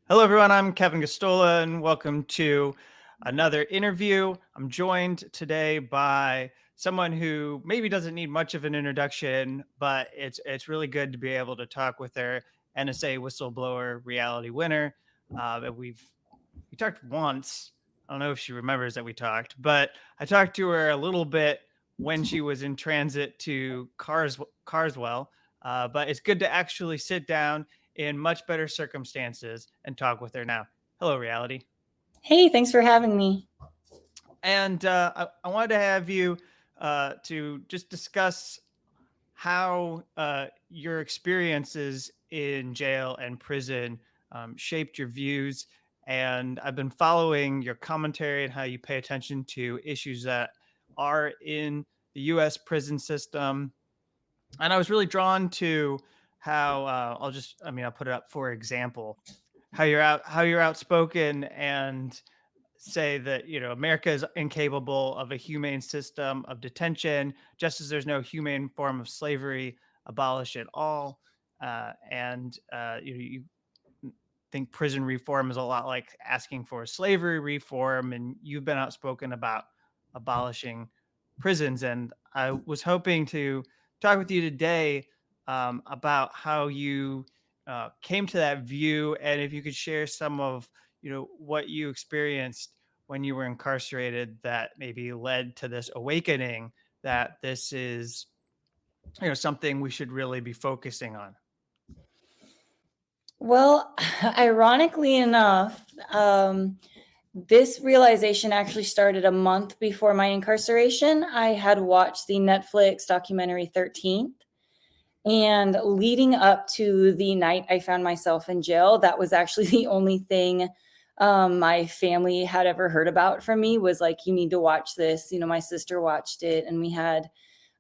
Hello, everyone. I'm Kevin Gosztola, and welcome to another interview. I'm joined today by someone who maybe doesn't need much of an introduction, but it's really good to be able to talk with her. NSA Whistleblower reality winner. We talked once. I don't know if she remembers that we talked, but I talked to her a little bit when she was in transit to Carswell. But it's good to actually sit down in much better circumstances and talk with her now. Hello, reality. Hey, thanks for having me. And I wanted to have you to just discuss how your experiences in jail and prison shaped your views. And I've been following your commentary and how you pay attention to issues that are in the US prison system. And I was really drawn to how I'll put it up for example, how you're outspoken and say that America is incapable of a humane system of detention, just as there's no humane form of slavery. Abolish it all. You think prison reform is a lot like asking for slavery reform, and you've been outspoken about abolishing prisons. And I was hoping to talk with you today about how you came to that view, and if you could share some of what you experienced when you were incarcerated that maybe led to this awakening that this is something we should really be focusing on. Well, ironically enough, this realization actually started a month before my incarceration. I had watched the Netflix documentary 13th, and leading up to the night I found myself in jail, that was actually the only thing my family had ever heard about from me was like, you need to watch this. My sister watched it, and we had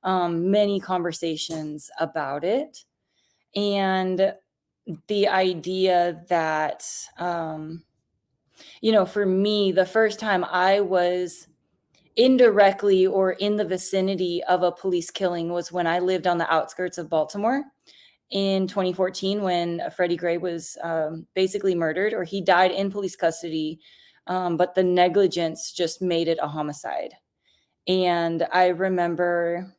many conversations about it. And the idea that, for me, the first time I was indirectly or in the vicinity of a police killing was when I lived on the outskirts of Baltimore in 2014 when Freddie Gray was basically murdered, or he died in police custody, but the negligence just made it a homicide. And I remember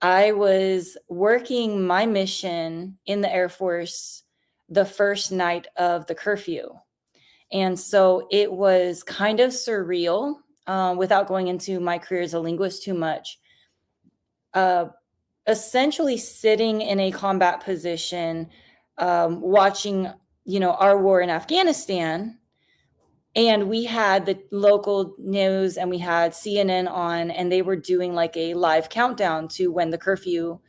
I was working my mission in the Air Force the first night of the curfew. And so it was kind of surreal, without going into my career as a linguist too much. Essentially sitting in a combat position, watching, our war in Afghanistan, and we had the local news and we had CNN on, and they were doing like a live countdown to when the curfew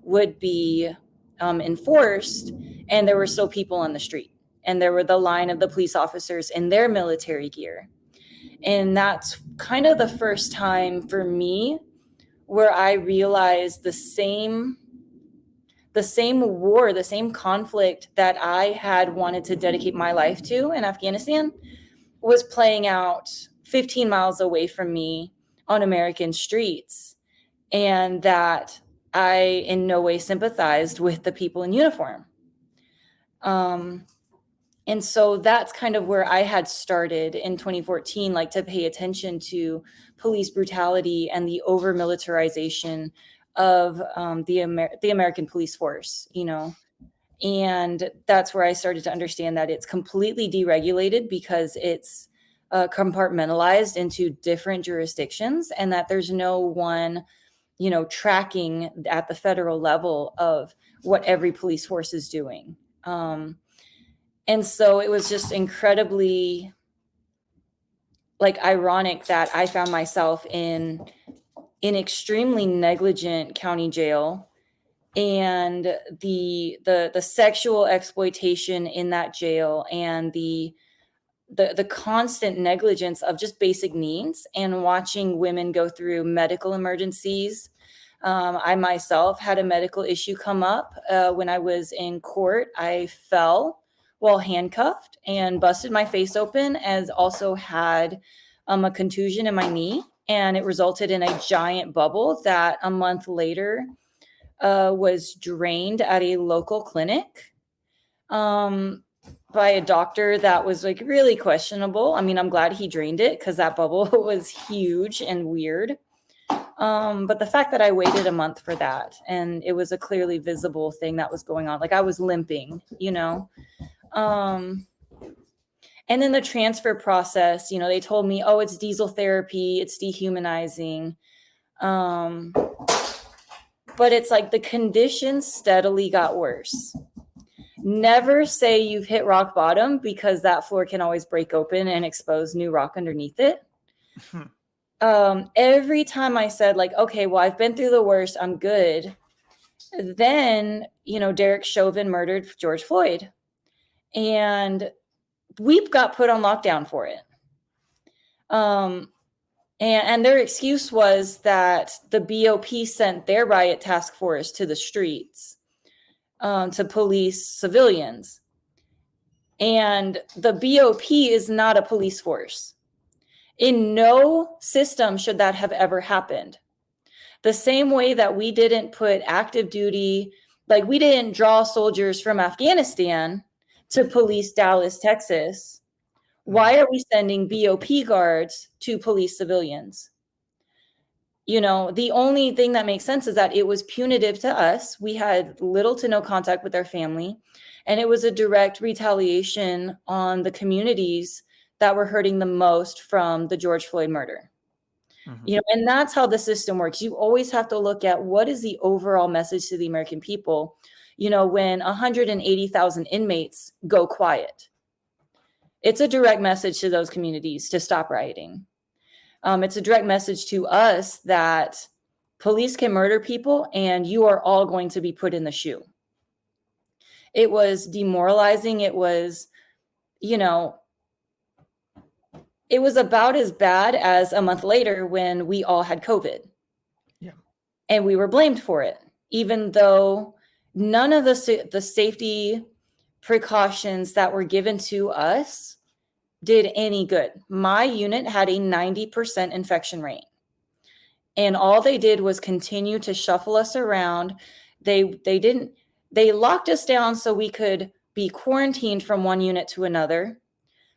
would be enforced. And there were still people on the street. And there were the line of the police officers in their military gear. And that's kind of the first time for me where I realized the same war, the same conflict that I had wanted to dedicate my life to in Afghanistan was playing out 15 miles away from me on American streets, and that I in no way sympathized with the people in uniform. And so that's kind of where I had started in 2014, like to pay attention to police brutality and the over militarization of the American police force, and that's where I started to understand that it's completely deregulated because it's compartmentalized into different jurisdictions, and that there's no one, tracking at the federal level of what every police force is doing. And so it was just incredibly ironic that I found myself in extremely negligent county jail, and the sexual exploitation in that jail, and the constant negligence of just basic needs, and watching women go through medical emergencies. I myself had a medical issue come up when I was in court. I fell while handcuffed and busted my face open, as also had a contusion in my knee, and it resulted in a giant bubble that a month later was drained at a local clinic. by a doctor that was like really questionable. I mean, I'm glad he drained it because that bubble was huge and weird. But the fact that I waited a month for that, and it was a clearly visible thing that was going on, like I was limping, you know. And then the transfer process, you know, they told me, oh, it's diesel therapy, it's dehumanizing. But it's like the conditions steadily got worse. Never say you've hit rock bottom, because that floor can always break open and expose new rock underneath it. Every time I said like, okay, well, I've been through the worst, I'm good. Then, you know, Derek Chauvin murdered George Floyd, and we got put on lockdown for it. And their excuse was that the BOP sent their riot task force to the streets to police civilians. And the BOP is not a police force. In no system should that have ever happened. The same way that we didn't put active duty, like we didn't draw soldiers from Afghanistan to police Dallas, Texas. Why are we sending BOP guards to police civilians? You know, the only thing that makes sense is that it was punitive to us. We had little to no contact with our family, and it was a direct retaliation on the communities that were hurting the most from the George Floyd murder. You know, and that's how the system works. You always have to look at what is the overall message to the American people, you know, when 180,000 inmates go quiet. It's a direct message to those communities to stop rioting. It's a direct message to us that police can murder people and you are all going to be put in the shoe. It was demoralizing. It was, you know, it was about as bad as a month later when we all had COVID. Yeah. And we were blamed for it, even though none of the safety precautions that were given to us did any good. My unit had a 90% infection rate. And all they did was continue to shuffle us around. They locked us down so we could be quarantined from one unit to another.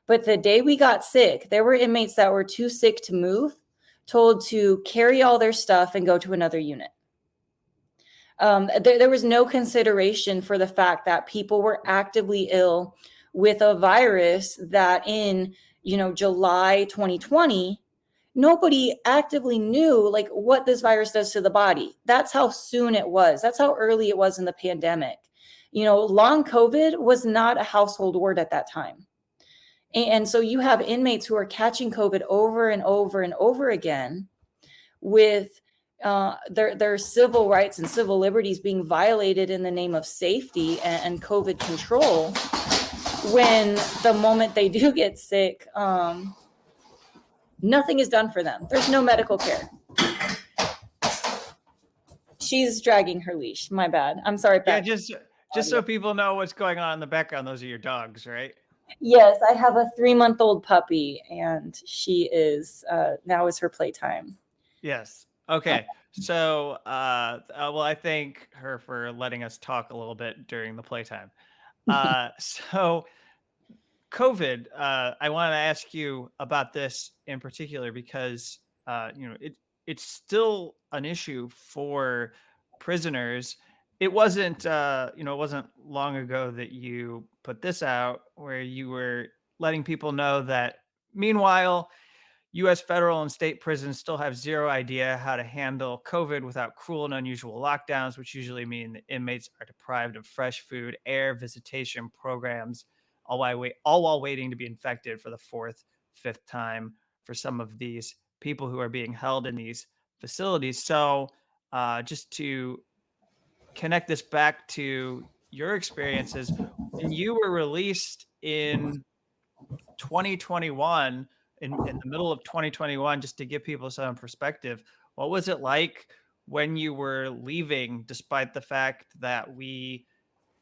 But the day we got sick, there were inmates that were too sick to move, told to carry all their stuff and go to another unit. There was no consideration for the fact that people were actively ill with a virus that in, you know, July 2020, nobody actively knew like what this virus does to the body. That's how soon it was. That's how early it was in the pandemic. You know, long COVID was not a household word at that time. And so you have inmates who are catching COVID over and over and over again with their civil rights and civil liberties being violated in the name of safety and COVID control. When the moment they do get sick, nothing is done for them. There's no medical care. She's dragging her leash. My bad. I'm sorry. Yeah, just so people know what's going on in the background, those are your dogs, right? Yes, I have a 3-month-old puppy, and she is now is her playtime. Yes. Okay. So, well, I thank her for letting us talk a little bit during the playtime. So COVID, I want to ask you about this in particular because, you know, it's still an issue for prisoners. It wasn't, you know, it wasn't long ago that you put this out where you were letting people know that meanwhile, U.S. federal and state prisons still have zero idea how to handle COVID without cruel and unusual lockdowns, which usually mean that inmates are deprived of fresh food, air, visitation programs, all while waiting to be infected for the fourth, fifth time for some of these people who are being held in these facilities. So, just to connect this back to your experiences, when you were released in 2021, in the middle of 2021, just to give people some perspective, what was it like when you were leaving, despite the fact that we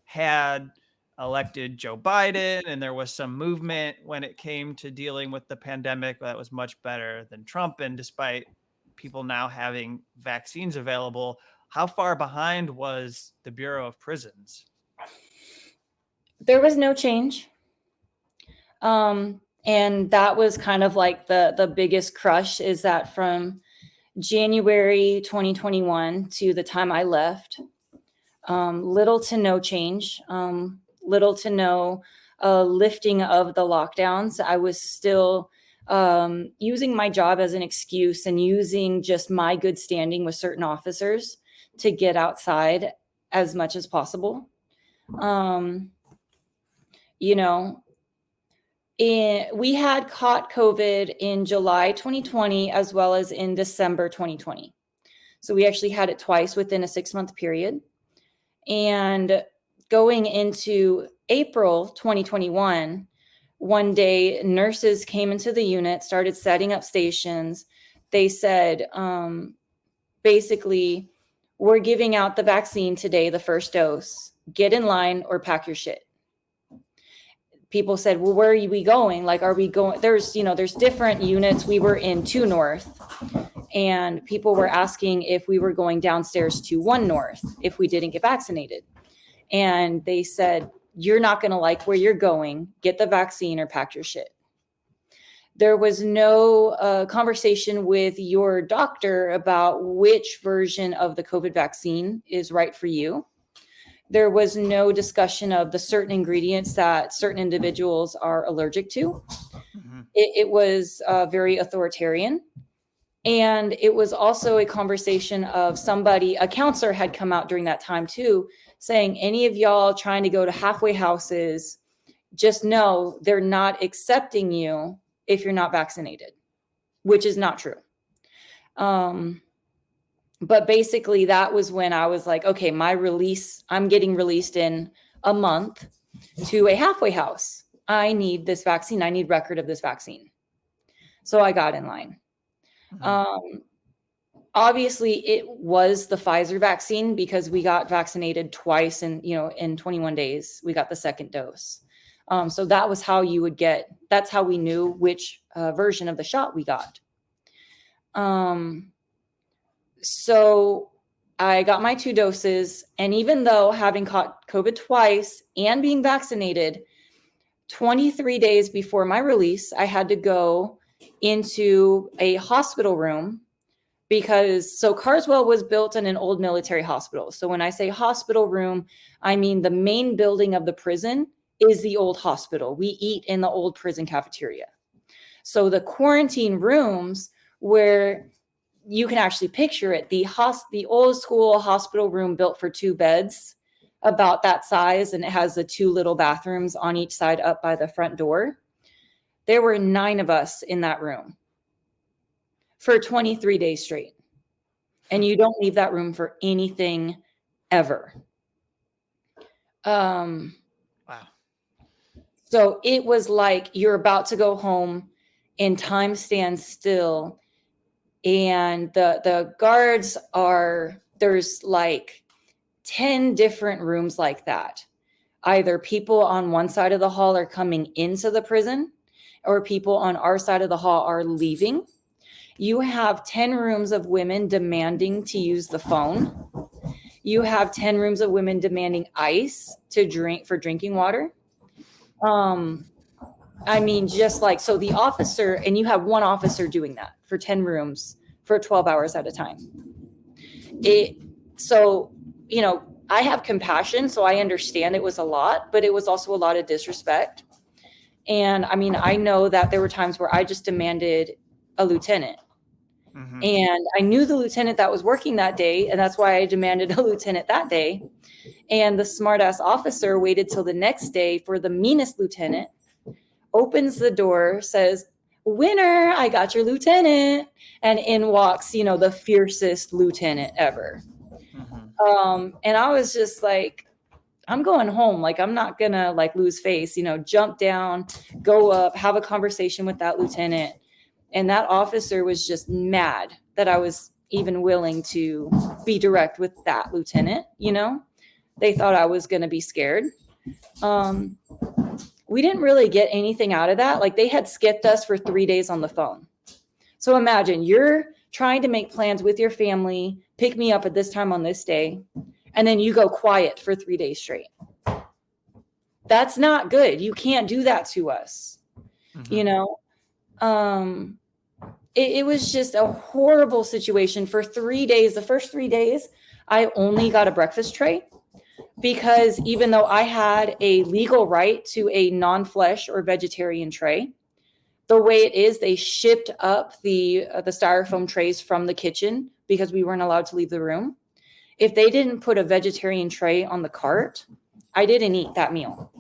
had elected Joe Biden and there was some movement when it came to dealing with the pandemic that was much better than Trump, and despite people now having vaccines available, how far behind was the Bureau of Prisons? There was no change. And that was kind of like the biggest crush, is that from January 2021 to the time I left, little to no change, little to no lifting of the lockdowns. I was still using my job as an excuse and using just my good standing with certain officers to get outside as much as possible. You know, we had caught COVID in July 2020 as well as in December 2020. So we actually had it twice within a 6-month period. And going into April 2021, one day nurses came into the unit, started setting up stations. They said, basically, we're giving out the vaccine today, the first dose. Get in line or pack your shit. People said, well, where are we going? Like, are we going? There's different units. We were in 2 North, and people were asking if we were going downstairs to 1 North if we didn't get vaccinated. And they said, you're not going to like where you're going. Get the vaccine or pack your shit. There was no conversation with your doctor about which version of the COVID vaccine is right for you. There was no discussion of the certain ingredients that certain individuals are allergic to. Mm-hmm. It was very authoritarian. And it was also a conversation of a counselor had come out during that time too, saying, any of y'all trying to go to halfway houses, just know they're not accepting you if you're not vaccinated, which is not true. But basically that was when I was like, okay, I'm getting released in a month to a halfway house. I need this vaccine. I need record of this vaccine. So I got in line. Mm-hmm. Obviously it was the Pfizer vaccine because we got vaccinated twice in 21 days, we got the second dose. So that was how that's how we knew which version of the shot we got. So I got my 2 doses. And even though having caught COVID twice and being vaccinated, 23 days before my release, I had to go into a hospital room because Carswell was built in an old military hospital. So when I say hospital room, I mean the main building of the prison is the old hospital. We eat in the old prison cafeteria. So the quarantine rooms where you can actually picture it, the old school hospital room built for 2 beds, about that size, and it has the 2 little bathrooms on each side up by the front door. There were 9 of us in that room for 23 days straight. And you don't leave that room for anything ever. Wow. So it was like you're about to go home and time stands still. And the guards there's like 10 different rooms like that. Either people on one side of the hall are coming into the prison or people on our side of the hall are leaving. You have 10 rooms of women demanding to use the phone. You have 10 rooms of women demanding ice to drink for drinking water. I mean, just like, so the officer, and you have 1 officer doing that for 10 rooms for 12 hours at a time. I have compassion, so I understand it was a lot, but it was also a lot of disrespect. And I mean, I know that there were times where I just demanded a lieutenant. Mm-hmm. And I knew the lieutenant that was working that day, and that's why I demanded a lieutenant that day. And the smartass officer waited till the next day for the meanest lieutenant, opens the door, says, "Winner, I got your lieutenant." And in walks, the fiercest lieutenant ever. Mm-hmm. And I was just like, I'm going home. Like, I'm not gonna lose face, jump down, go up, have a conversation with that lieutenant. And that officer was just mad that I was even willing to be direct with that lieutenant. They thought I was going to be scared. We didn't really get anything out of that. Like, they had skipped us for 3 days on the phone. So imagine you're trying to make plans with your family, pick me up at this time on this day, and then you go quiet for 3 days straight. That's not good. You can't do that to us. you Mhm. know? Um, it was just a horrible situation for 3 days. The first 3 days, I only got a breakfast tray because even though I had a legal right to a non-flesh or vegetarian tray, the way it is, they shipped up the styrofoam trays from the kitchen because we weren't allowed to leave the room. If they didn't put a vegetarian tray on the cart, I didn't eat that meal.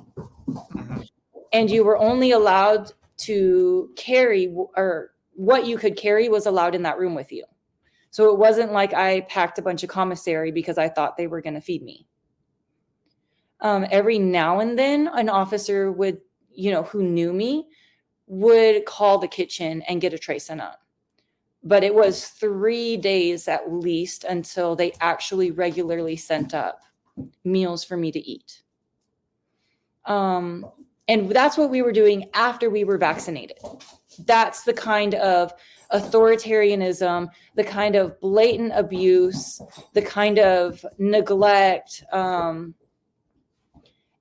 Mhm. And you were only allowed to carry, or what you could carry was allowed in that room with you. So it wasn't like I packed a bunch of commissary because I thought they were going to feed me. Every now and then, an officer would, who knew me, would call the kitchen and get a tray sent up. But it was 3 days at least until they actually regularly sent up meals for me to eat. And that's what we were doing after we were vaccinated. That's the kind of authoritarianism, the kind of blatant abuse, the kind of neglect. And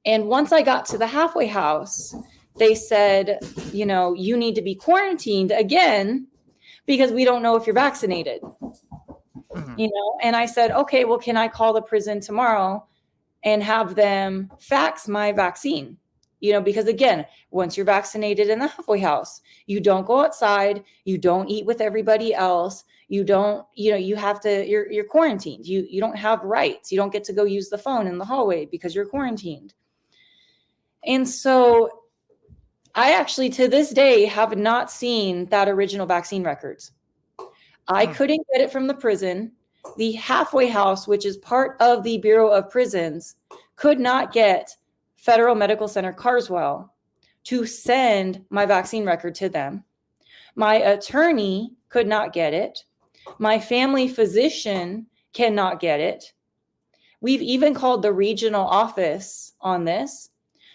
once I got to the halfway house, they said, you need to be quarantined again because we don't know if you're vaccinated. Mhm. And I said, okay, well, can I call the prison tomorrow and have them fax my vaccine? Because again, once you're vaccinated in the halfway house, you don't go outside, you don't eat with everybody else, you don't, you have to, you're quarantined. You don't have rights. You don't get to go use the phone in the hallway because you're quarantined. And so I actually, to this day, have not seen that original vaccine records. I Mm. couldn't get it from the prison. The halfway house, which is part of the Bureau of Prisons, could not get Federal Medical Center Carswell to send my vaccine record to them. My attorney could not get it. My family physician cannot get it. We've even called the regional office on this.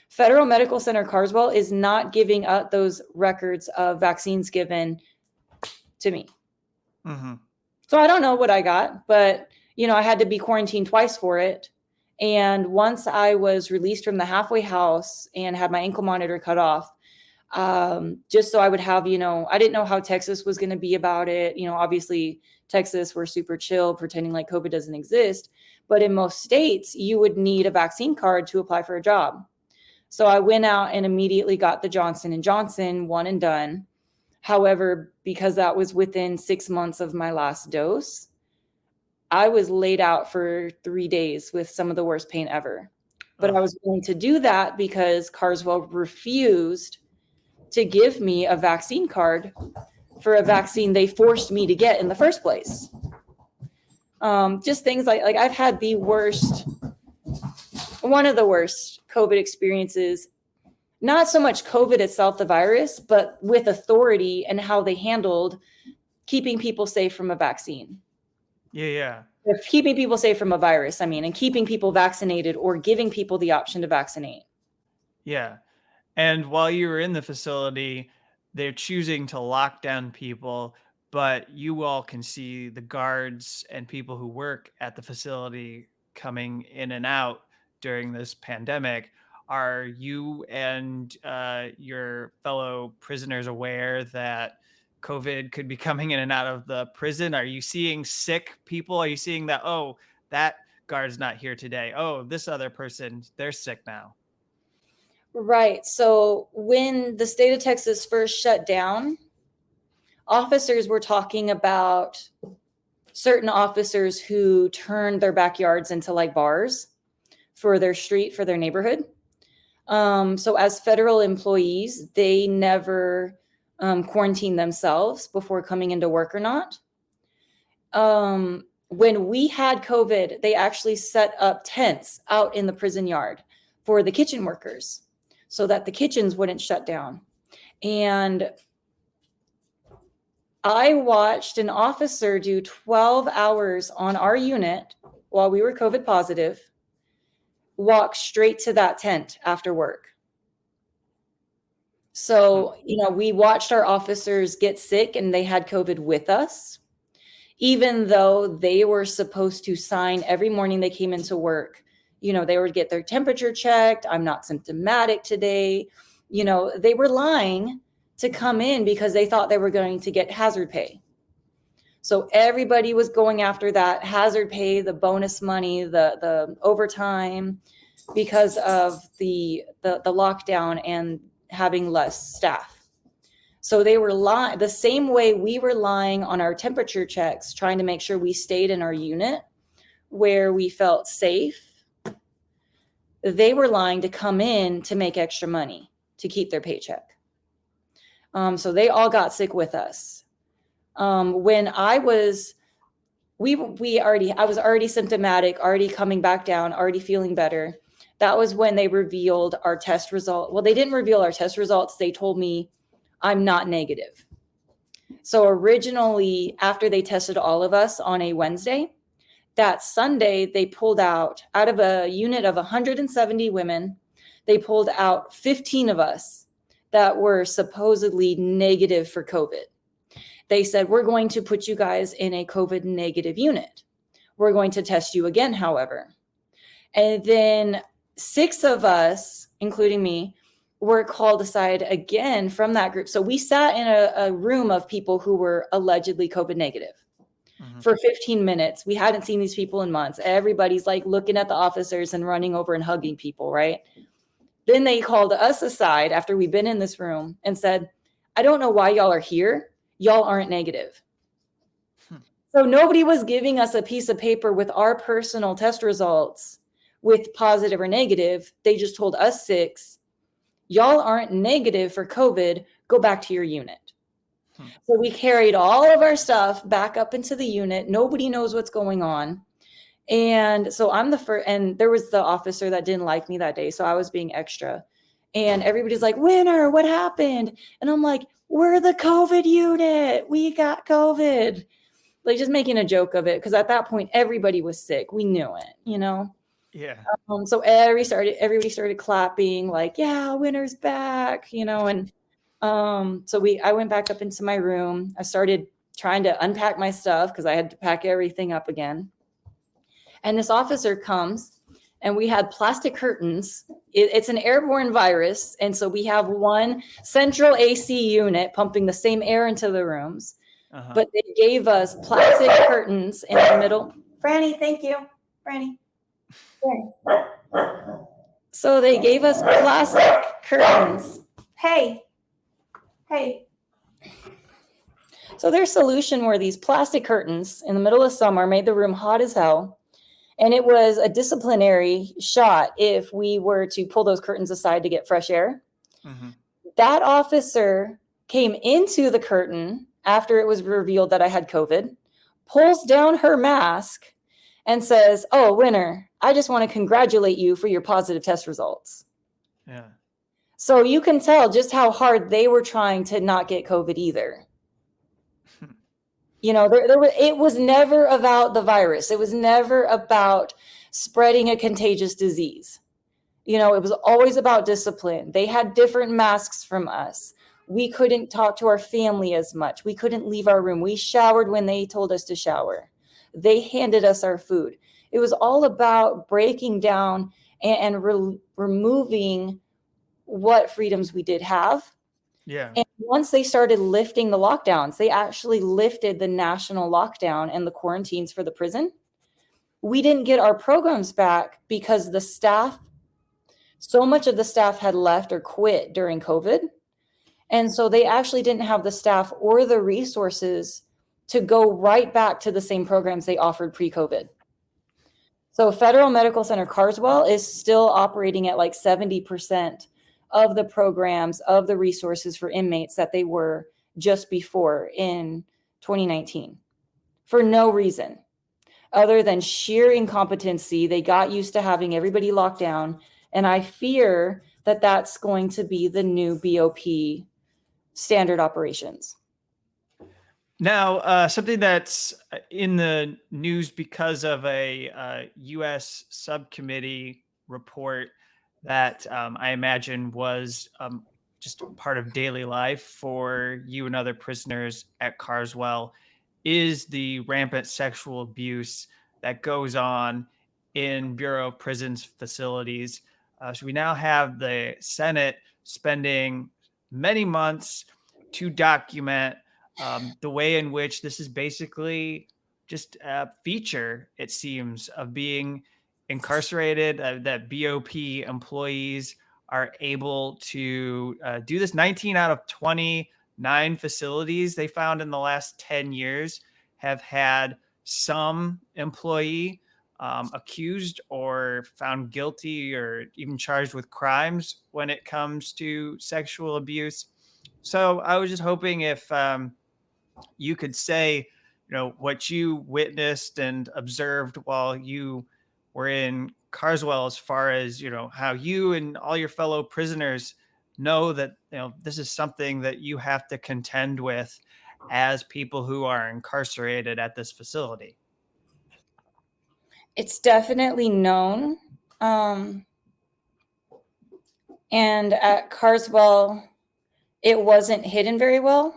Federal Medical Center Carswell is not giving up those records of vaccines given to me. Mhm. So I don't know what I got, but I had to be quarantined twice for it. And once I was released from the halfway house and had my ankle monitor cut off, just so I would have, I didn't know how Texas was going to be about it. Obviously Texas, we're super chill, pretending like COVID doesn't exist. But in most states, you would need a vaccine card to apply for a job. So I went out and immediately got the Johnson & Johnson one and done. However, because that was within 6 months of my last dose, I was laid out for 3 days with some of the worst pain ever. But I Ugh. was willing to do that because Carswell refused to give me a vaccine card for a vaccine they forced me to get in the first place. Just things like I've had one of the worst COVID experiences. Not so much COVID itself, the virus, but with authority and how they handled keeping people safe from a vaccine. Yeah, yeah. Or keeping people safe from a virus, and keeping people vaccinated or giving people the option to vaccinate. Yeah. And while you were in the facility, they're choosing to lock down people, but you all can see the guards and people who work at the facility coming in and out during this pandemic. Are you and your fellow prisoners aware that COVID could be coming in and out of the prison? Are you seeing sick people? Are you seeing that, oh, that guard's not here today? Oh, this other person, they're sick now. Right. So when the state of Texas first shut down, officers were talking about certain officers who turned their backyards into like bars for their street, for their neighborhood. So as federal employees, they never quarantine themselves before coming into work or not. When we had COVID, they actually set up tents out in the prison yard for the kitchen workers so that the kitchens wouldn't shut down. And I watched an officer do 12 hours on our unit while we were COVID positive, walk straight to that tent after work. So, we watched our officers get sick and they had COVID with us, even though they were supposed to sign every morning they came into work. They would get their temperature checked. I'm not symptomatic today. They were lying to come in because they thought they were going to get hazard pay. So everybody was going after that hazard pay, the bonus money, the overtime, because of the lockdown and having less staff. So they were lying the same way we were lying on our temperature checks, trying to make sure we stayed in our unit where we felt safe. They were lying to come in to make extra money to keep their paycheck. So they all got sick with us. When I was, I was already symptomatic, already coming back down, already feeling better. That was when they revealed our test result. Well, they didn't reveal our test results. They told me I'm not negative. So originally, after they tested all of us on a Wednesday, that Sunday, they pulled out of a unit of 170 women, they pulled out 15 of us that were supposedly negative for COVID. They said, we're going to put you guys in a COVID negative unit. We're going to test you again, however. And then 6 of us, including me, were called aside again from that group. So we sat in a room of people who were allegedly COVID negative for 15 minutes. We hadn't seen these people in months. Everybody's like looking at the officers and running over and hugging people, right? Then they called us aside after we'd been in this room and said, I don't know why y'all are here. Y'all aren't negative. So nobody was giving us a piece of paper with our personal test results with positive or negative. They just told us 6, y'all aren't negative for COVID. Go back to your unit. So we carried all of our stuff back up into the unit. Nobody knows what's going on. And so I'm the first, and there was the officer that didn't like me that day. So I was being extra. And everybody's like, Winner, what happened? And I'm like, we're the COVID unit. We got COVID. Like just making a joke of it. Because at that point, everybody was sick. We knew it, you know? Yeah. So everybody started clapping like, yeah, Winner's back, you know? And I went back up into my room. I started trying to unpack my stuff because I had to pack everything up again. And this officer comes, and we had plastic curtains. It's an airborne virus. And so we have one central AC unit pumping the same air into the rooms. But they gave us plastic curtains in the middle. Franny, thank you. Franny. So they gave us plastic curtains. Hey. So their solution were these plastic curtains in the middle of summer, made the room hot as hell. And it was a disciplinary shot if we were to pull those curtains aside to get fresh air. That officer came into the curtain after it was revealed that I had COVID, pulls down her mask and says, oh, Winner, I just want to congratulate you for your positive test results. Yeah. So you can tell just how hard they were trying to not get COVID either. You know, it was never about the virus. It was never about spreading a contagious disease. You know, it was always about discipline. They had different masks from us. We couldn't talk to our family as much. We couldn't leave our room. We showered when they told us to shower. They handed us our food. It was all about breaking down and removing what freedoms we did have. Yeah. And once they started lifting the lockdowns, they actually lifted the national lockdown and the quarantines for the prison. We didn't get our programs back because the staff, so much of the staff had left or quit during COVID. And so they actually didn't have the staff or the resources to go right back to the same programs they offered pre-COVID. So Federal Medical Center Carswell is still operating at like 70% of the programs, of the resources for inmates that they were just before in 2019 for no reason other than sheer incompetency. They got used to having everybody locked down. And I fear that that's going to be the new BOP standard operations. Now, something that's in the news because of a U.S. subcommittee report that I imagine was just part of daily life for you and other prisoners at Carswell is the rampant sexual abuse that goes on in Bureau of Prisons facilities. So we now have the Senate spending many months to document the way in which this is basically just a feature, it seems, of being incarcerated, that BOP employees are able to do this. 19 out of 29 facilities they found in the last 10 years have had some employee accused or found guilty or even charged with crimes when it comes to sexual abuse. So I was just hoping if you could say, what you witnessed and observed while you were in Carswell, as far as, how you and all your fellow prisoners know that, this is something that you have to contend with as people who are incarcerated at this facility. It's definitely known. And at Carswell, it wasn't hidden very well.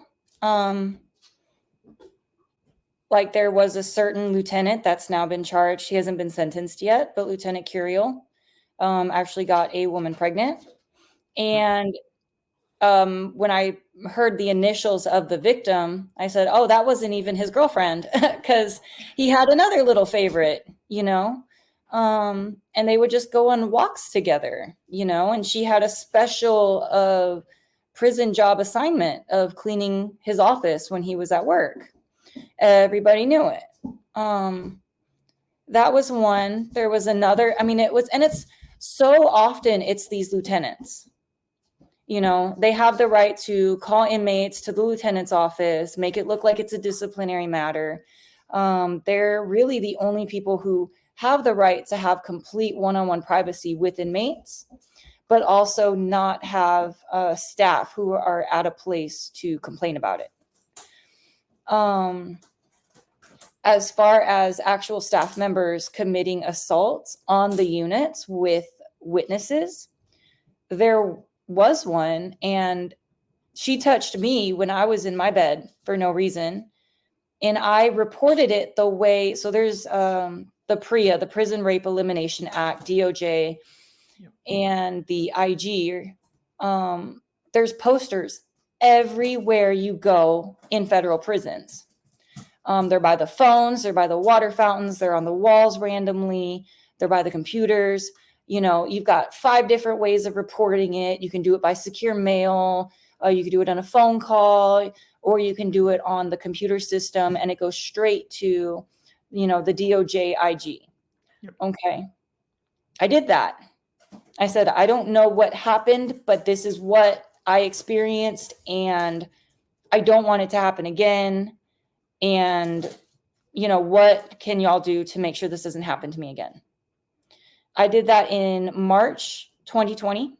Like there was a certain lieutenant that's now been charged. He hasn't been sentenced yet, but Lieutenant Curiel actually got a woman pregnant. And when I heard the initials of the victim, I said, oh, that wasn't even his girlfriend, because he had another little favorite, and they would just go on walks together, and she had a special prison job assignment of cleaning his office when he was at work. Everybody knew it. That was one. There was another. I mean, it's so often it's these lieutenants. They have the right to call inmates to the lieutenant's office, make it look like it's a disciplinary matter. They're really the only people who have the right to have complete one-on-one privacy with inmates, but also not have staff who are at a place to complain about it. As far as actual staff members committing assaults on the units with witnesses, there was one, and she touched me when I was in my bed for no reason. And I reported it the way, so there's the PREA, the Prison Rape Elimination Act, DOJ, and the IG. There's posters everywhere you go in federal prisons. They're by the phones, they're by the water fountains, they're on the walls randomly, they're by the computers. You've got 5 different ways of reporting it. You can do it by secure mail, you can do it on a phone call, or you can do it on the computer system, and it goes straight to, the DOJ IG. Yep. Okay. I did that. I said, I don't know what happened, but this is what I experienced, and I don't want it to happen again. And, what can y'all do to make sure this doesn't happen to me again? I did that in March 2020.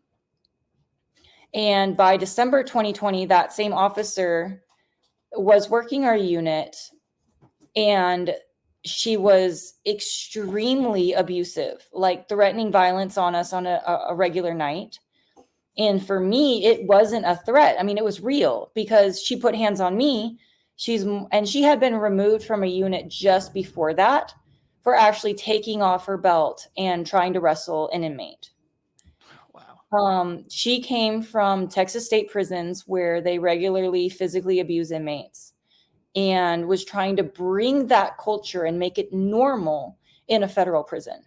And by December 2020, that same officer was working our unit, and she was extremely abusive, like threatening violence on us on a regular night. And for me, it wasn't a threat. I mean, it was real, because she put hands on me. She had been removed from a unit just before that for actually taking off her belt and trying to wrestle an inmate. Wow. She came from Texas state prisons, where they regularly physically abuse inmates, and was trying to bring that culture and make it normal in a federal prison,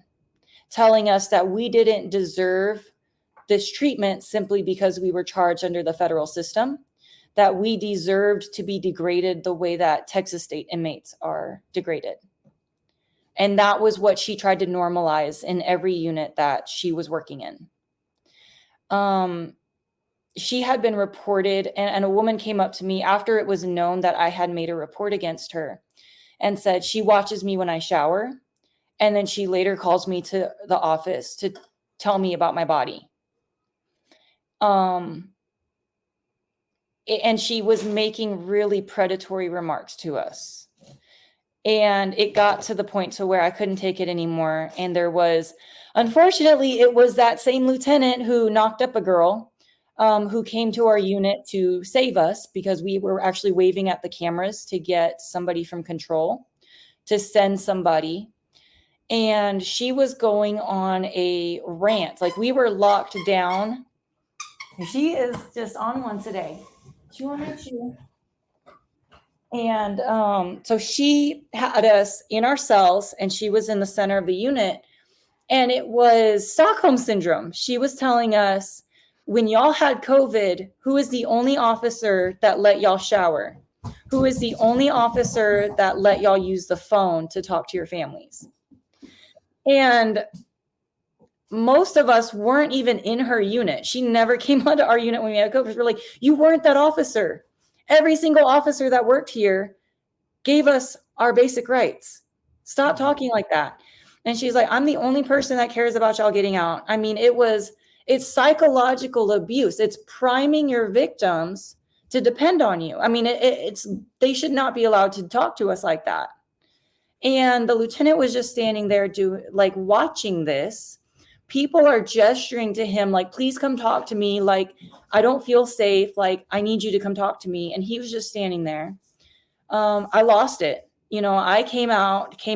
telling us that we didn't deserve this treatment simply because we were charged under the federal system, that we deserved to be degraded the way that Texas state inmates are degraded. And that was what she tried to normalize in every unit that she was working in. She had been reported, and a woman came up to me after it was known that I had made a report against her, and said she watches me when I shower, and then she later calls me to the office to tell me about my body. And she was making really predatory remarks to us. And it got to the point to where I couldn't take it anymore. And unfortunately, it was that same lieutenant who knocked up a girl, who came to our unit to save us, because we were actually waving at the cameras to get somebody from control to send somebody. And she was going on a rant. Like, we were locked down. She is just on one today. 202. And so she had us in our cells, and she was in the center of the unit. And it was Stockholm syndrome. She was telling us, when y'all had COVID, who is the only officer that let y'all shower? Who is the only officer that let y'all use the phone to talk to your families? And most of us weren't even in her unit. She never came onto our unit when we had COVID. We're like, you weren't that officer. Every single officer that worked here gave us our basic rights. Stop talking like that. And she's like, I'm the only person that cares about y'all getting out. I mean, it's psychological abuse. It's priming your victims to depend on you. I mean, they should not be allowed to talk to us like that. And the lieutenant was just standing there watching this. People are gesturing to him like, please come talk to me. Like, I don't feel safe. Like, I need you to come talk to me. And he was just standing there. I lost it. I came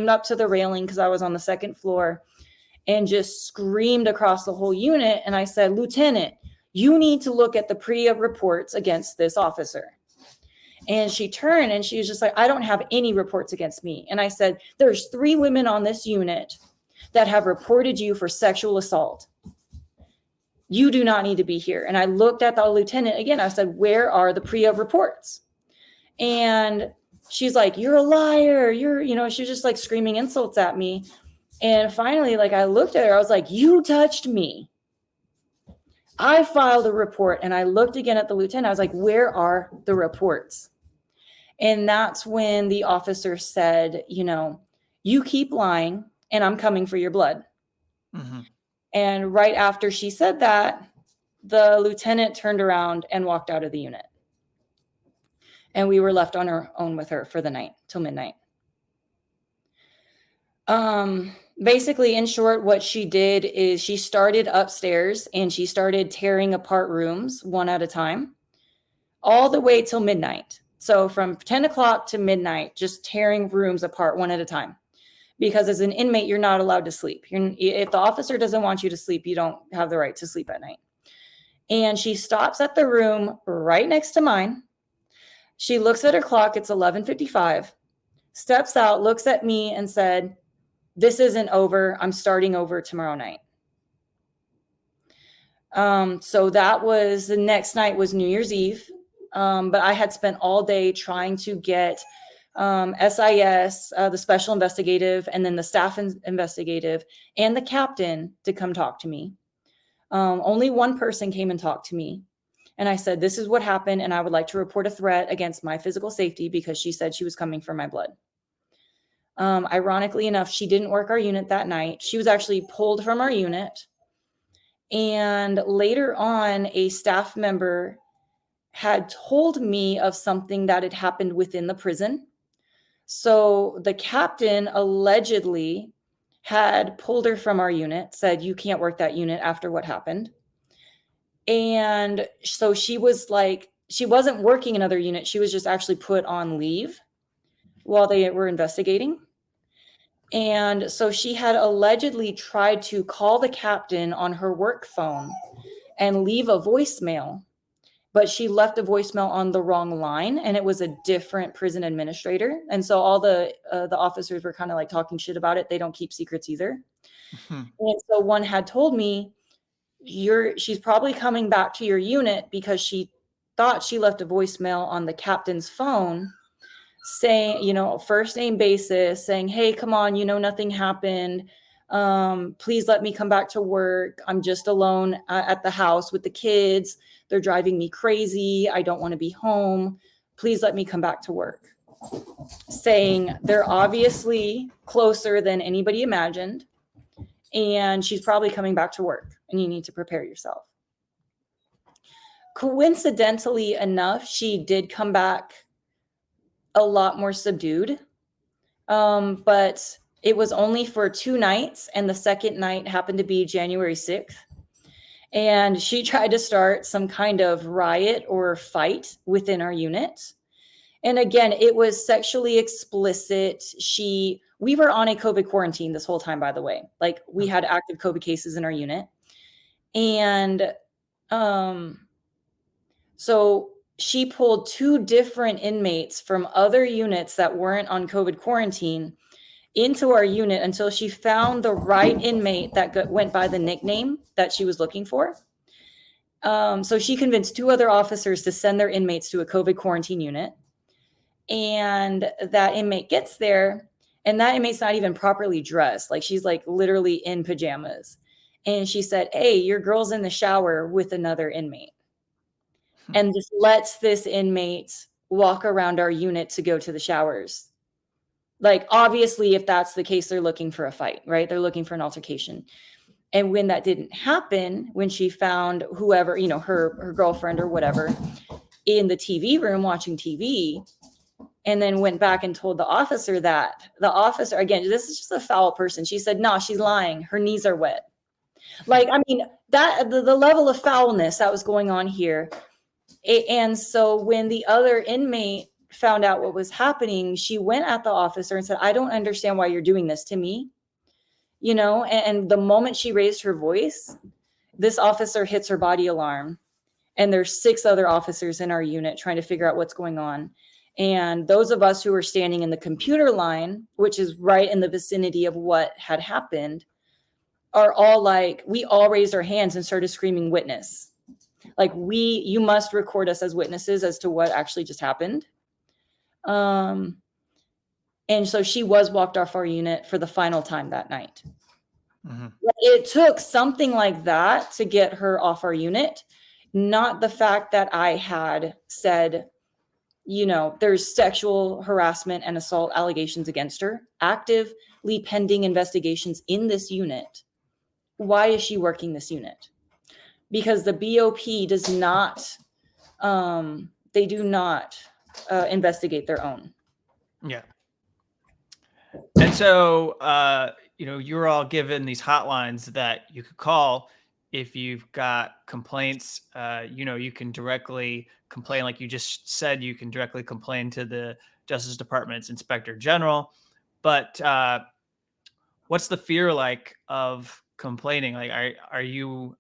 up to the railing because I was on the second floor, and just screamed across the whole unit. And I said, Lieutenant, you need to look at the PREA reports against this officer. And she turned and she was just like, I don't have any reports against me. And I said, there's 3 women on this unit that have reported you for sexual assault. You do not need to be here. And I looked at the lieutenant again. I said, where are the PREA reports? And she's like, you're a liar. She was just like screaming insults at me. And finally, I looked at her, I was like, you touched me. I filed a report. And I looked again at the lieutenant. I was like, where are the reports? And that's when the officer said, you keep lying and I'm coming for your blood. Mm-hmm. And right after she said that, the lieutenant turned around and walked out of the unit. And we were left on our own with her for the night till midnight. Basically, in short, what she did is she started upstairs and she started tearing apart rooms one at a time, all the way till midnight. So from 10 o'clock to midnight, just tearing rooms apart one at a time. Because as an inmate, you're not allowed to sleep. If the officer doesn't want you to sleep, you don't have the right to sleep at night. And she stops at the room right next to mine. She looks at her clock. It's 11:55. Steps out, looks at me and said, this isn't over. I'm starting over tomorrow night. So that was the next night was New Year's Eve. But I had spent all day trying to get SIS, the special investigative, and then the staff investigative and the captain to come talk to me. Only one person came and talked to me. And I said, this is what happened. And I would like to report a threat against my physical safety because she said she was coming for my blood. Ironically enough, she didn't work our unit that night. She was actually pulled from our unit. And later on, a staff member had told me of something that had happened within the prison. So the captain allegedly had pulled her from our unit, said, you can't work that unit after what happened. And so she was like, she wasn't working another unit. She was just actually put on leave while they were investigating. And so she had allegedly tried to call the captain on her work phone and leave a voicemail, but she left a voicemail on the wrong line, and it was a different prison administrator. And so all the officers were kind of like talking shit about it. They don't keep secrets either. Mm-hmm. And so one had told me, she's probably coming back to your unit because she thought she left a voicemail on the captain's phone saying, first name basis, saying, hey, come on, nothing happened. Please let me come back to work. I'm just alone at the house with the kids. They're driving me crazy. I don't want to be home. Please let me come back to work. Saying they're obviously closer than anybody imagined. And she's probably coming back to work and you need to prepare yourself. Coincidentally enough, she did come back a lot more subdued. But it was only for 2 nights. And the second night happened to be January 6th. And she tried to start some kind of riot or fight within our unit. And again, it was sexually explicit. We were on a COVID quarantine this whole time, by the way. Like, we had active COVID cases in our unit. And so she pulled 2 different inmates from other units that weren't on COVID quarantine into our unit until she found the right inmate that went by the nickname that she was looking for. So she convinced 2 other officers to send their inmates to a COVID quarantine unit. And that inmate gets there, and that inmate's not even properly dressed. Like, she's like literally in pajamas. And she said, "Hey, your girl's in the shower with another inmate." And just lets this inmate walk around our unit to go to the showers. Like, obviously, if that's the case, they're looking for a fight, right? They're looking for an altercation. And when that didn't happen, when she found whoever, her girlfriend or whatever in the TV room watching TV, and then went back and told the officer, again, this is just a foul person. She said, "No, she's lying. Her knees are wet." Like, I mean, that the level of foulness that was going on here. And so when the other inmate found out what was happening, she went at the officer and said, "I don't understand why you're doing this to me." And the moment she raised her voice, this officer hits her body alarm. And there's 6 other officers in our unit trying to figure out what's going on. And those of us who were standing in the computer line, which is right in the vicinity of what had happened, are all like, we all raised our hands and started screaming, "Witness." Like, you must record us as witnesses as to what actually just happened. And so she was walked off our unit for the final time that night. Mm-hmm. It took something like that to get her off our unit, not the fact that I had said, there's sexual harassment and assault allegations against her, actively pending investigations in this unit. Why is she working this unit? Because the BOP does not, they do not investigate their own. Yeah. And so, you're all given these hotlines that you could call if you've got complaints. You can directly complain, like you just said, you can directly complain to the Justice Department's Inspector General. But what's the fear like of complaining? Like, are you?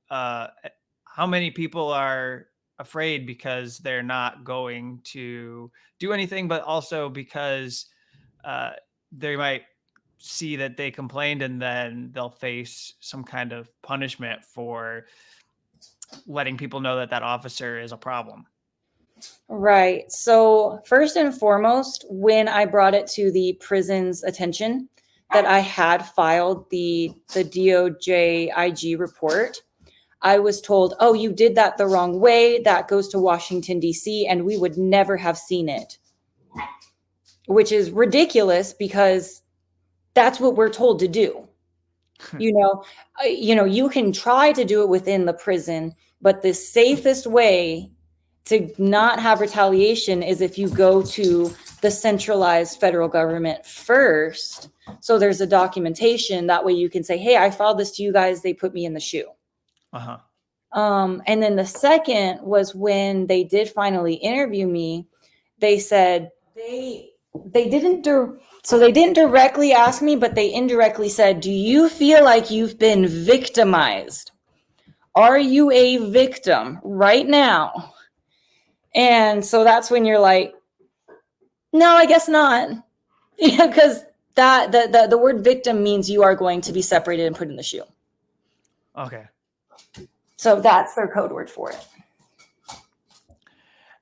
How many people are afraid because they're not going to do anything, but also because they might see that they complained and then they'll face some kind of punishment for letting people know that that officer is a problem? Right. So first and foremost, when I brought it to the prison's attention that I had filed the DOJ IG report, I was told, "Oh, you did that the wrong way. That goes to Washington, D.C., and we would never have seen it." Which is ridiculous, because that's what we're told to do. You can try to do it within the prison, but the safest way to not have retaliation is if you go to the centralized federal government first. So there's a documentation. That way you can say, "Hey, I filed this to you guys. They put me in the shoe." Uh-huh. And then the second was when they did finally interview me, they said they didn't directly ask me, but they indirectly said, "Do you feel like you've been victimized? Are you a victim right now?" And so that's when you're like, "No, I guess not." Because that the word victim means you are going to be separated and put in the shoe. Okay. So that's their code word for it.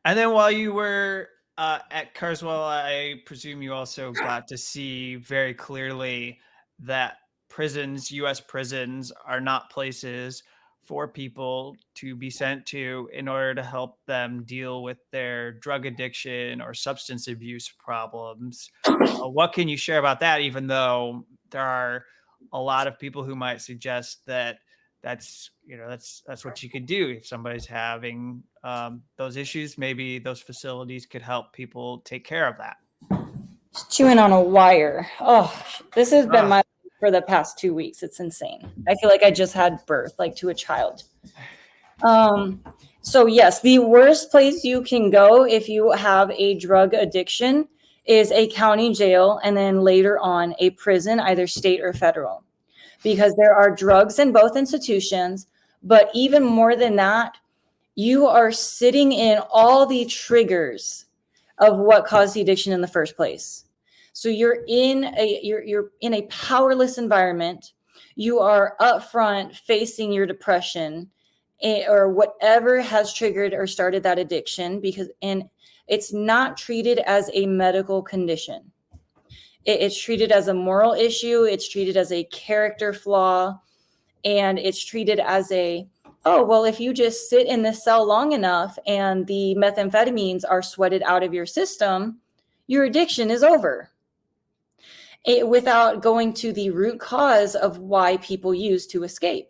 And then while you were at Carswell, I presume you also got to see very clearly that prisons, U.S. prisons, are not places for people to be sent to in order to help them deal with their drug addiction or substance abuse problems. What can you share about that, even though there are a lot of people who might suggest that that's what you could do if somebody's having those issues? Maybe those facilities could help people take care of that. Just chewing on a wire. Oh, this has been my for the past 2 weeks. It's insane. I feel like I just had birth, like to a child. So yes, the worst place you can go if you have a drug addiction is a county jail, and then later on a prison, either state or federal, because there are drugs in both institutions. But even more than that, you are sitting in all the triggers of what caused the addiction in the first place. So you're in a powerless environment. You are upfront facing your depression, or whatever has triggered or started that addiction, and it's not treated as a medical condition. It's treated as a moral issue. It's treated as a character flaw, and it's treated as oh, well, if you just sit in this cell long enough and the methamphetamines are sweated out of your system, your addiction is over. Without going to the root cause of why people use to escape.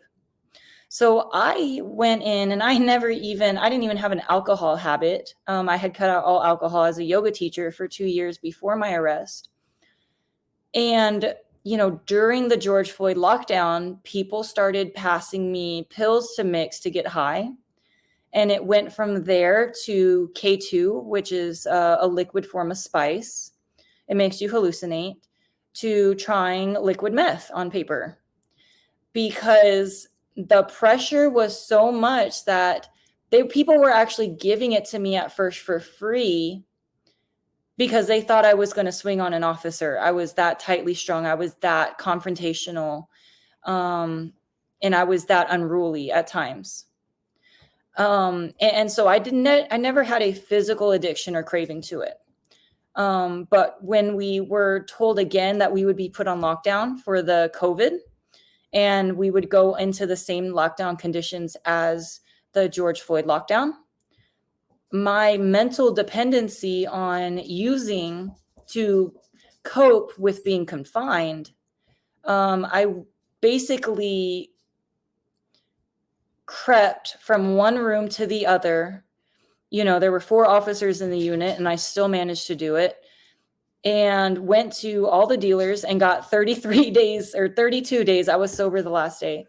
So I went in and I didn't even have an alcohol habit. I had cut out all alcohol as a yoga teacher for 2 years before my arrest. And, during the George Floyd lockdown, people started passing me pills to mix to get high. And it went from there to K2, which is a liquid form of spice. It makes you hallucinate, to trying liquid meth on paper, because the pressure was so much that people were actually giving it to me at first for free because they thought I was going to swing on an officer. I was that tightly strung. I was that confrontational. And I was that unruly at times. And so I never had a physical addiction or craving to it. But when we were told again that we would be put on lockdown for the COVID, and we would go into the same lockdown conditions as the George Floyd lockdown, my mental dependency on using to cope with being confined, I basically crept from one room to the other. There were 4 officers in the unit, and I still managed to do it, and went to all the dealers and got 33 days or 32 days. I was sober the last day,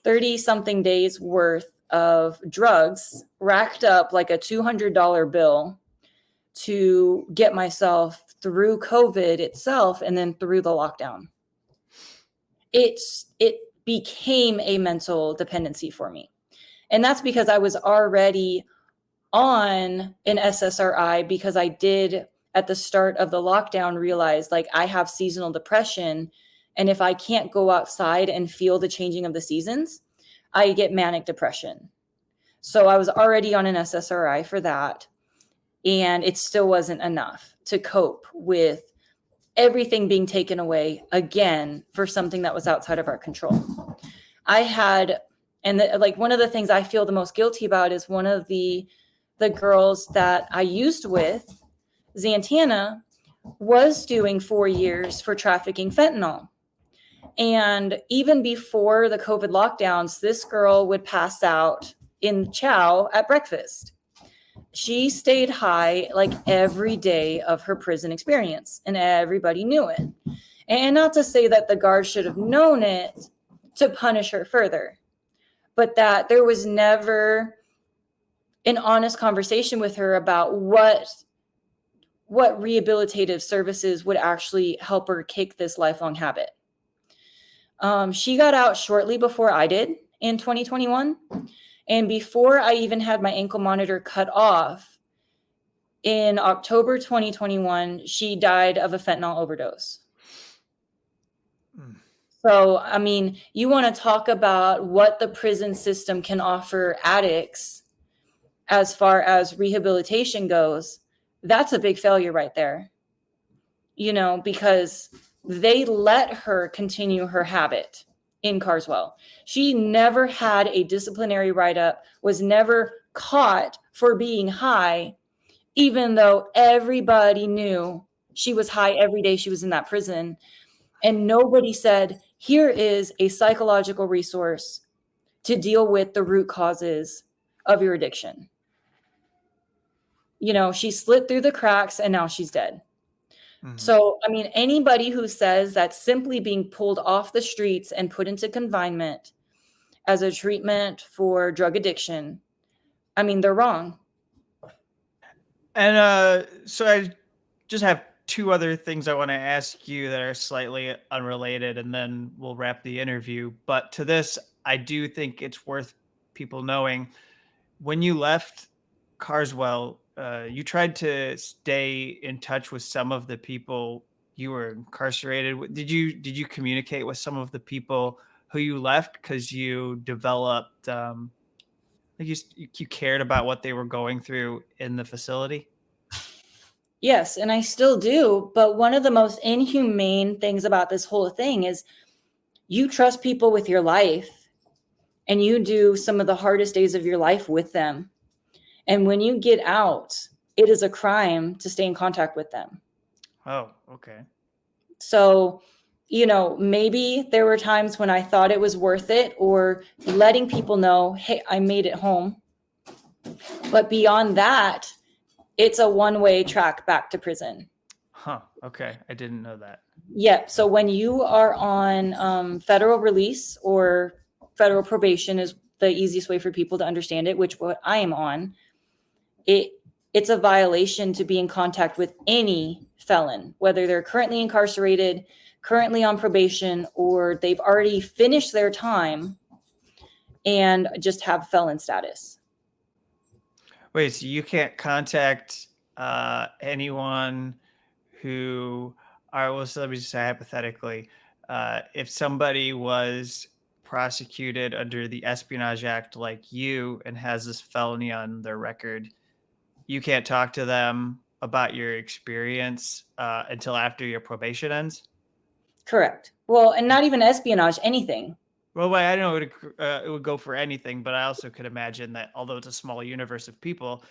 30 something days worth of drugs, racked up like a $200 bill to get myself through COVID itself and then through the lockdown. It became a mental dependency for me. And that's because I was already on an SSRI, because I did at the start of the lockdown realize, like, I have seasonal depression. And if I can't go outside and feel the changing of the seasons, I get manic depression. So I was already on an SSRI for that. And it still wasn't enough to cope with everything being taken away again for something that was outside of our control. One of the things I feel the most guilty about is one of the girls that I used with, Xantana, was doing 4 years for trafficking fentanyl. And even before the COVID lockdowns, this girl would pass out in chow at breakfast. She stayed high like every day of her prison experience, and everybody knew it. And not to say that the guards should have known it to punish her further, but that there was never an honest conversation with her about what rehabilitative services would actually help her kick this lifelong habit. She got out shortly before I did in 2021. And before I even had my ankle monitor cut off, in October 2021, she died of a fentanyl overdose. So, I mean, you want to talk about what the prison system can offer addicts as far as rehabilitation goes. That's a big failure right there, because they let her continue her habit in Carswell. She never had a disciplinary write-up, was never caught for being high, even though everybody knew she was high every day she was in that prison. And nobody said, here is a psychological resource to deal with the root causes of your addiction. She slid through the cracks and now she's dead. Mm-hmm. So, I mean, anybody who says that simply being pulled off the streets and put into confinement as a treatment for drug addiction, I mean, they're wrong. And so I just have 2 other things I want to ask you that are slightly unrelated, and then we'll wrap the interview. But to this, I do think it's worth people knowing. When you left Carswell, you tried to stay in touch with some of the people you were incarcerated with. Did you communicate with some of the people who you left because you developed like you cared about what they were going through in the facility? Yes, and I still do. But one of the most inhumane things about this whole thing is you trust people with your life and you do some of the hardest days of your life with them. And when you get out, it is a crime to stay in contact with them. Oh, okay. So, maybe there were times when I thought it was worth it, or letting people know, hey, I made it home. But beyond that, it's a one-way track back to prison. Huh. Okay. I didn't know that. Yeah. So when you are on federal release or federal probation is the easiest way for people to understand it, which what I am on, it's a violation to be in contact with any felon, whether they're currently incarcerated, currently on probation, or they've already finished their time and just have felon status. Wait, so you can't contact anyone who are, well, so let me just say hypothetically, if somebody was prosecuted under the Espionage Act like you and has this felony on their record, you can't talk to them about your experience until after your probation ends? Correct. Well, and not even espionage, anything. Well, wait, I know it would go for anything, but I also could imagine that although it's a small universe of people,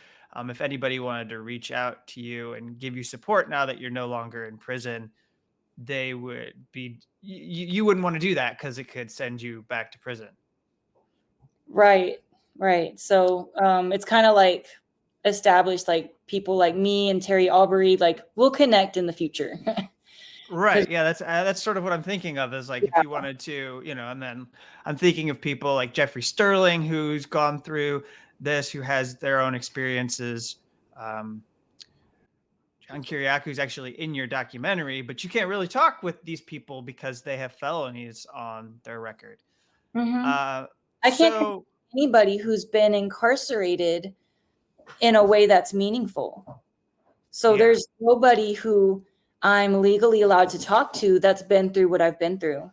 if anybody wanted to reach out to you and give you support now that you're no longer in prison, they would be, you wouldn't want to do that because it could send you back to prison. Right. Right. So it's kind of like established, like people like me and Terry Albury, like we'll connect in the future. Right. Yeah, that's sort of what I'm thinking of, is like if you wanted to, and then I'm thinking of people like Jeffrey Sterling, who's gone through this, who has their own experiences. Um, John Kiriaku's actually in your documentary, but you can't really talk with these people because they have felonies on their record. Mhm. Uh, I can't connect so anybody who's been incarcerated in a way that's meaningful. So yeah, there's nobody who I'm legally allowed to talk to that's been through what I've been through.